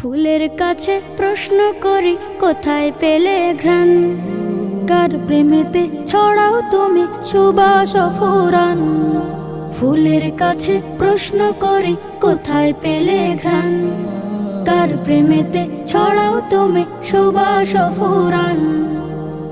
ফুলের কাছে প্রশ্ন করি কোথায় পেলে ঘ্রাণ, কার প্রেমেতে ছড়াও তুমি সুবাস ফুরান। ফুলের কাছে প্রশ্ন করি কোথায় পেলে ঘ্রাণ, কার প্রেমেতে ছড়াও তুমি সুবাস ফুরান।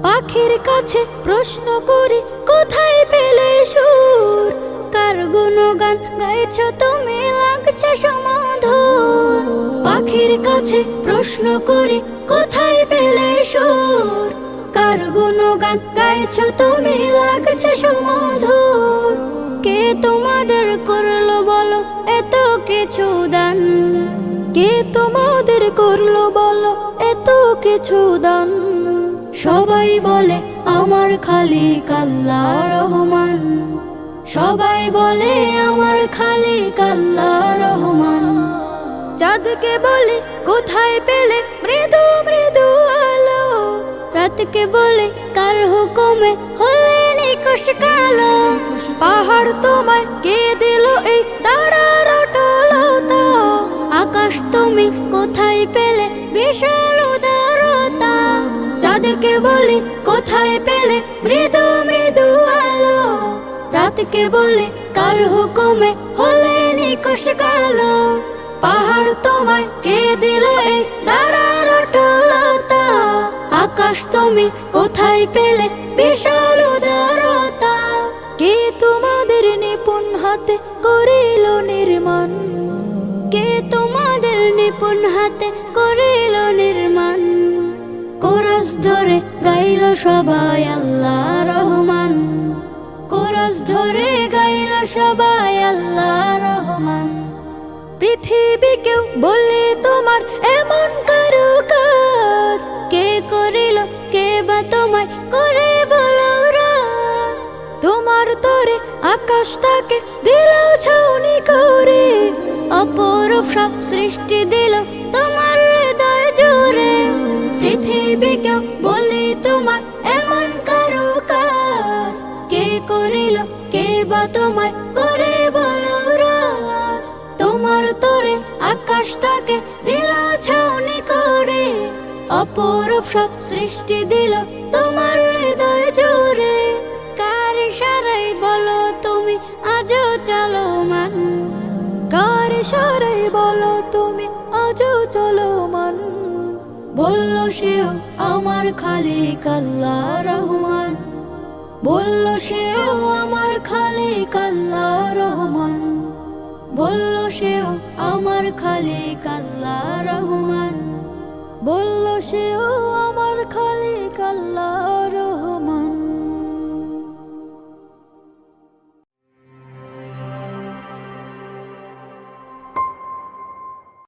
পাখির কাছে প্রশ্ন করি কোথায় পেলে সুর, কার গুণগান গাইছ তুমি লাগছে সমাধুর। পাখির কাছে প্রশ্ন করি কোথায় পেলে সুর, কার গুণগান গাইছ তুমি লাগছে সমাধুর। কে তোমাদের করলো বলো এত কিছু দান, কে তোমাদের করলো বলো এত কিছু দান। সবাই বলে আমার খালিক আল্লাহ রহমান, সবাই বলে আমার খালিক আল্লাহ রহমান। চাঁদকে বলে কোথায় পেলে মৃদু মৃদু আলো, রাতকে বলে কার হুকুমে হলে নিকশ কালো। পাহাড় তোমায় কে দিল এই দাঁড়ার অটলতা, আকাশ তুমি কোথায় পেলে বিশাল উদারতা। চাঁদকে বলে কোথায় পেলে মৃদু মৃদু আলো, রাতকে বলে কার হুকুমে হলে নিকশ কালো। পাহাড় তোমায় কে দিল এই দাঁড়ার অটলতা, আকাশ তুমি কোথায় পেলে বিশাল উদারতা। কে তোমাদের নিপুণ হাতে করিল নির্মাণ, কে তোমাদের নিপুণ হাতে করিল নির্মাণ। কোরাস ধরে গাইল সবাই আল্লাহ রহমান, কোরাস ধরে গাইল সবাই আল্লাহ রহমান। পৃথিবীকেও বলে তোমার এমন কারো কাজ, কে করিল কে বা তোমায় করে বলো রাজ। তোমার তরে আকাশটাকে দিল ছাউনি করে, অপরূপ সব সৃষ্টি দিল তোমার হৃদয় জুড়ে। পৃথিবীকেও বলি তোমার এমন কারো কাজ, কে করিল কে বা তোমায় করে বলো রাজ। তোমার তরে আকাশটাকে দিল ছাউনি করে, অপরূপ সব সৃষ্টি দিল তোমার হৃদয় জুড়ে। কার ইশারায় বলো তুমি আজও চলমান, কার ইশারায় বলো তুমি আজও চলমান। বলল সেও আমার খালিক আল্লাহ রহমান, বলল সেও আমার খালিক আল্লাহ রহমান। বলল সেও আমার খালিক আল্লাহ রহমান, বলল সেও আমার খালিক আল্লাহ